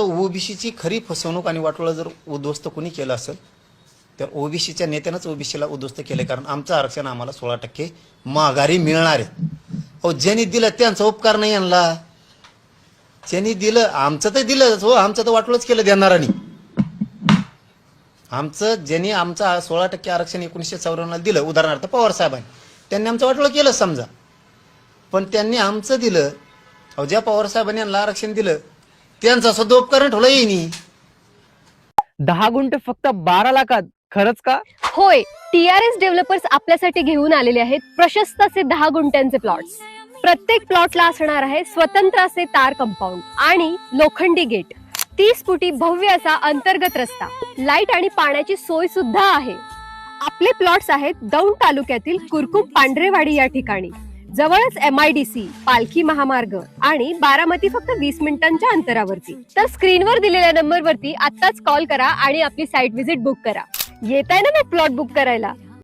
ओबीसीची खरी फसवणूक आणि वाटोळं जर उद्ध्वस्त कोणी केलं असेल तर ओबीसीच्या नेत्यानंच ओबीसीला उद्ध्वस्त केलं, कारण आमचं आरक्षण आम्हाला 16% माघारी मिळणार आहे. अहो ज्यांनी दिलं त्यांचा उपकार नाही आणला, ज्यांनी दिलं आमचं तर दिलं हो, आमचं तर वाटोळच केलं देणारांनी. आमचं ज्यांनी आमचं 16% आरक्षण 1954 दिलं, उदाहरणार्थ पवार साहेबांनी, त्यांनी आमचं वाटोळं केलं समजा, पण त्यांनी आमचं दिलं. अहो ज्या पवार साहेबांनी यांना आरक्षण दिलं त्यांचा सुद्धा उपकरण ठेवलं येईनी. 10 गुंठ फक्त 12 लाखात, खरंच का? होय, TRS डेव्हलपर्स आपल्यासाठी घेऊन आलेले आहेत प्रशस्त असे 10 गुंठ्यांचे प्लॉट्स. प्रत्येक प्लॉटला असणार आहे स्वतंत्र असे तार कंपाऊंड आणि लोखंडी गेट, 30 फुटी भव्य असा अंतर्गत रस्ता, लाईट आणि पाण्याची सोय सुद्धा आहे. आपले प्लॉट्स आहेत दौंड तालुक्यातील कुरकुम पांढरेवाडी या ठिकाणी. जवळच MIDC, पालखी महामार्ग आणि बारामती फक्त 20 मिनिटांच्या अंतरावरती. तर स्क्रीनवर दिलेल्या नंबरवरती आत्ताच कॉल करा आणि आपली साईट व्हिजिट बुक करा. येत आहे ना मग प्लॉट बुक करायला.